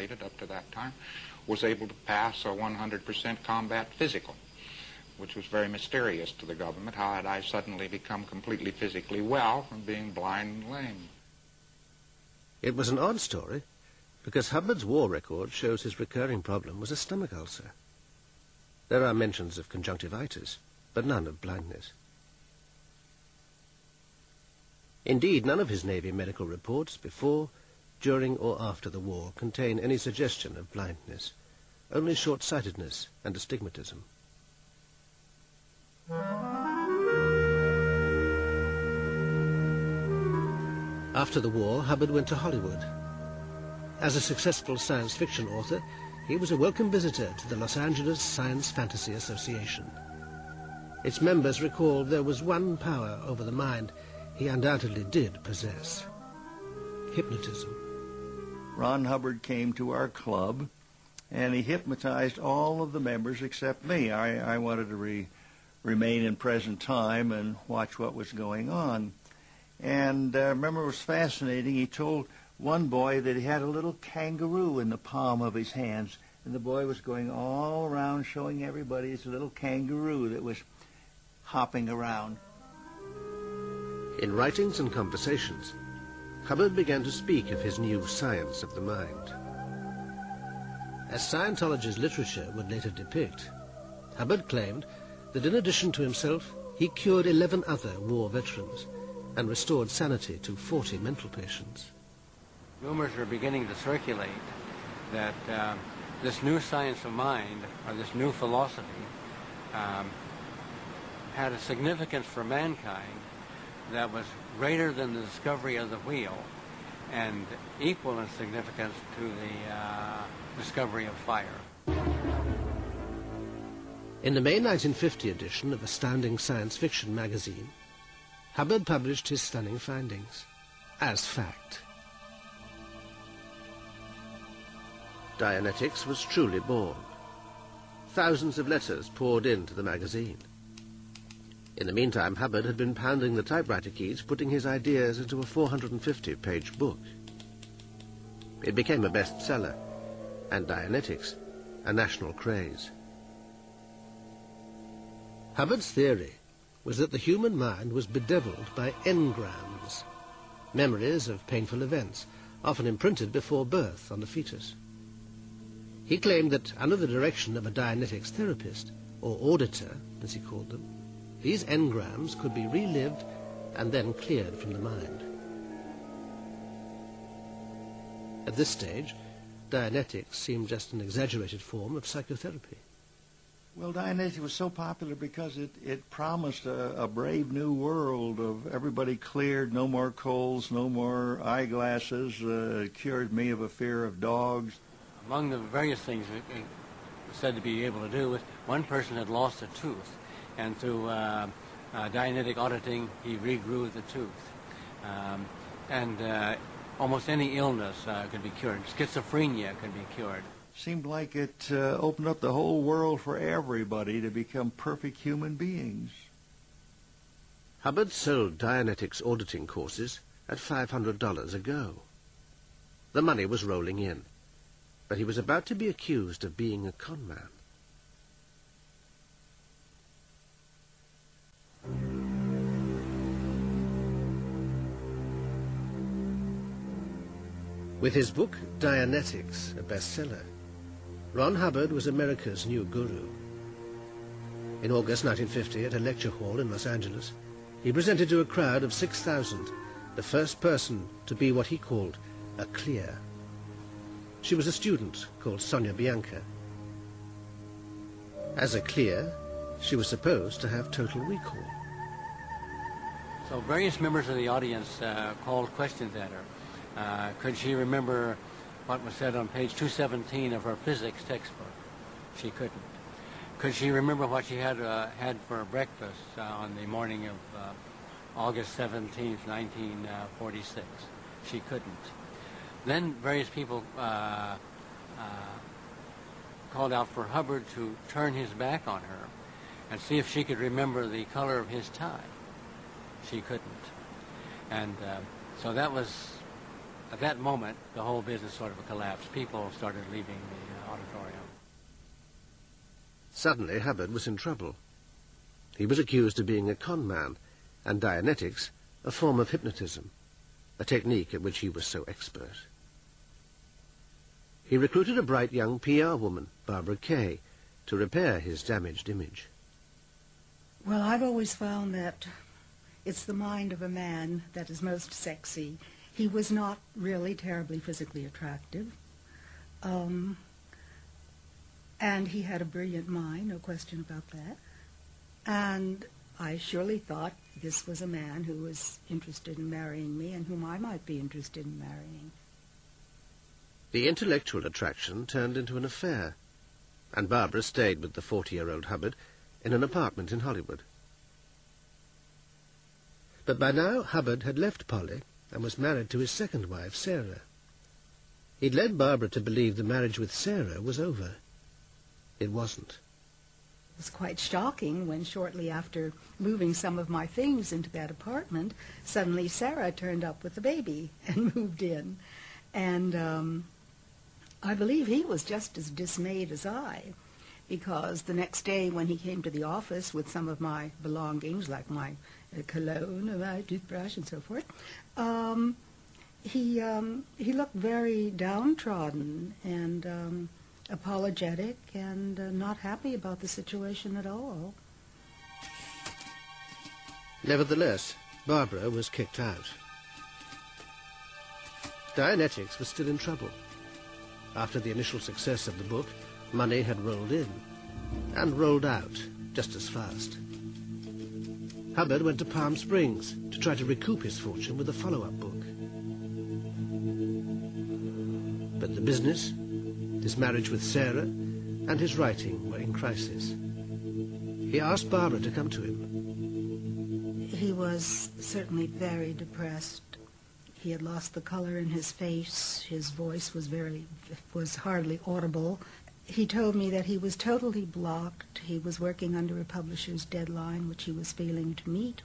up to that time, was able to pass a 100% combat physical, which was very mysterious to the government. How had I suddenly become completely physically well from being blind and lame? It was an odd story, because Hubbard's war record shows his recurring problem was a stomach ulcer. There are mentions of conjunctivitis, but none of blindness. Indeed, none of his Navy medical reports before, during or after the war contain any suggestion of blindness, only short-sightedness and astigmatism. After the war, Hubbard went to Hollywood. As a successful science fiction author, he was a welcome visitor to the Los Angeles Science Fantasy Association. Its members recalled there was one power over the mind he undoubtedly did possess: hypnotism. Ron Hubbard came to our club, and he hypnotized all of the members except me. I wanted to remain in present time and watch what was going on. And I remember it was fascinating. He told one boy that he had a little kangaroo in the palm of his hands, and the boy was going all around showing everybody his little kangaroo that was hopping around. In writings and conversations, Hubbard began to speak of his new science of the mind. As Scientology's literature would later depict, Hubbard claimed that in addition to himself, he cured 11 other war veterans and restored sanity to 40 mental patients. Rumors are beginning to circulate that this new science of mind, or this new philosophy, had a significance for mankind that was greater than the discovery of the wheel and equal in significance to the discovery of fire. In the May 1950 edition of Astounding Science Fiction magazine, Hubbard published his stunning findings as fact. Dianetics was truly born. Thousands of letters poured into the magazine. In the meantime, Hubbard had been pounding the typewriter keys, putting his ideas into a 450-page book. It became a bestseller, and Dianetics a national craze. Hubbard's theory was that the human mind was bedeviled by engrams, memories of painful events, often imprinted before birth on the fetus. He claimed that under the direction of a Dianetics therapist, or auditor, as he called them, these engrams could be relived and then cleared from the mind. At this stage, Dianetics seemed just an exaggerated form of psychotherapy. Well, Dianetics was so popular because it promised a brave new world of everybody cleared, no more colds, no more eyeglasses, cured me of a fear of dogs. Among the various things it was said to be able to do was one person had lost a tooth, and through Dianetic auditing, he regrew the tooth. Almost any illness could be cured. Schizophrenia could be cured. Seemed like it opened up the whole world for everybody to become perfect human beings. Hubbard sold Dianetics auditing courses at $500 a go. The money was rolling in, but he was about to be accused of being a con man. With his book, Dianetics, a bestseller, Ron Hubbard was America's new guru. In August 1950, at a lecture hall in Los Angeles, he presented to a crowd of 6,000 the first person to be what he called a clear. She was a student called Sonia Bianca. As a clear, she was supposed to have total recall. So various members of the audience called questions at her. Could she remember what was said on page 217 of her physics textbook? She couldn't. Could she remember what she had for breakfast on the morning of August 17th, 1946? She couldn't. Then various people called out for Hubbard to turn his back on her and see if she could remember the color of his tie. She couldn't. And so that was At that moment, the whole business sort of collapsed. People started leaving the auditorium. Suddenly, Hubbard was in trouble. He was accused of being a con man, and Dianetics a form of hypnotism, a technique at which he was so expert. He recruited a bright young PR woman, Barbara Kay, to repair his damaged image. Well, I've always found that it's the mind of a man that is most sexy. He was not really terribly physically attractive, and he had a brilliant mind, no question about that. And I surely thought this was a man who was interested in marrying me and whom I might be interested in marrying. The intellectual attraction turned into an affair, and Barbara stayed with the 40-year-old Hubbard in an apartment in Hollywood. But by now Hubbard had left Polly and was married to his second wife, Sarah. He'd led Barbara to believe the marriage with Sarah was over. It wasn't. It was quite shocking when shortly after moving some of my things into that apartment, suddenly Sarah turned up with the baby and moved in. And I believe he was just as dismayed as I, because the next day when he came to the office with some of my belongings, like my cologne and my toothbrush and so forth, he looked very downtrodden and apologetic and not happy about the situation at all. Nevertheless, Barbara was kicked out. Dianetics was still in trouble. After the initial success of the book, money had rolled in and rolled out just as fast. Hubbard went to Palm Springs to try to recoup his fortune with a follow-up book. But the business, his marriage with Sarah, and his writing were in crisis. He asked Barbara to come to him. He was certainly very depressed. He had lost the color in his face. His voice was hardly audible. He told me that he was totally blocked. He was working under a publisher's deadline, which he was failing to meet.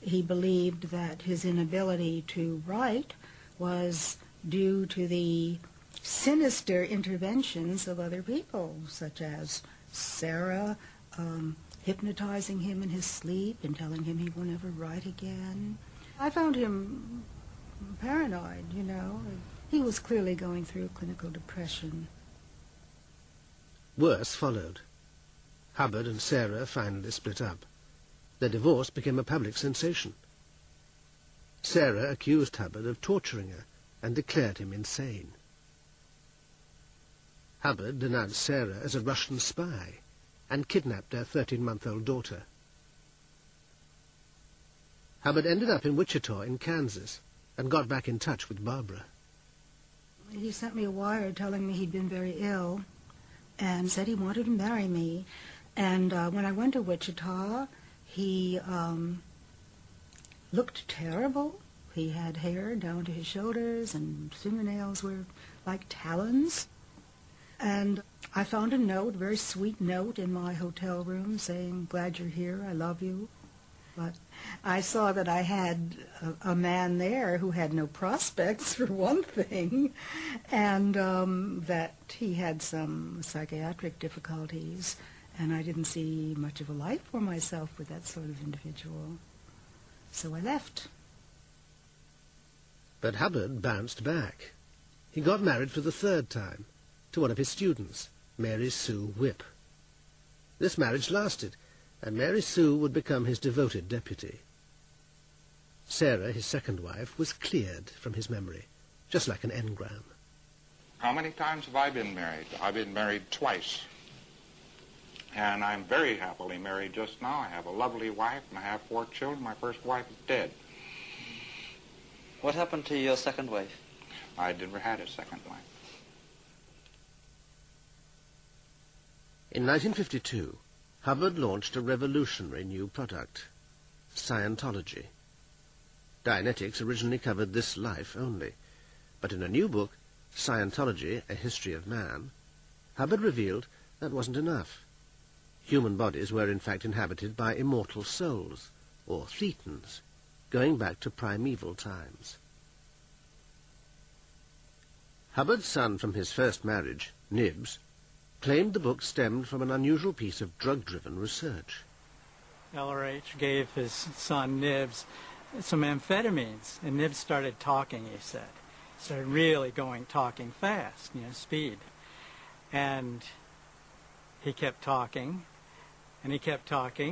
He believed that his inability to write was due to the sinister interventions of other people, such as Sarah hypnotizing him in his sleep and telling him he will never write again. I found him paranoid, you know. He was clearly going through clinical depression. Worse followed. Hubbard and Sarah finally split up. Their divorce became a public sensation. Sarah accused Hubbard of torturing her and declared him insane. Hubbard denounced Sarah as a Russian spy and kidnapped her 13-month-old daughter. Hubbard ended up in Wichita in Kansas and got back in touch with Barbara. He sent me a wire telling me he'd been very ill and said he wanted to marry me. And when I went to Wichita, he looked terrible. He had hair down to his shoulders and fingernails were like talons. And I found a note, a very sweet note in my hotel room saying, "Glad you're here, I love you." But I saw that I had a man there who had no prospects, for one thing, and that he had some psychiatric difficulties, and I didn't see much of a life for myself with that sort of individual. So I left. But Hubbard bounced back. He got married for the third time to one of his students, Mary Sue Whipp. This marriage lasted, and Mary Sue would become his devoted deputy. Sarah, his second wife, was cleared from his memory, just like an engram. How many times have I been married? I've been married twice. And I'm very happily married just now. I have a lovely wife, and I have 4 children. My first wife is dead. What happened to your second wife? I never had a second wife. In 1952, Hubbard launched a revolutionary new product, Szcientology. Dianetics originally covered this life only, but in a new book, Szcientology, A History of Man, Hubbard revealed that wasn't enough. Human bodies were in fact inhabited by immortal souls, or thetans, going back to primeval times. Hubbard's son from his first marriage, Nibs, claimed the book stemmed from an unusual piece of drug-driven research. LRH gave his son Nibs some amphetamines, and Nibs started talking, he said. Started really talking fast, speed. And he kept talking, and he kept talking.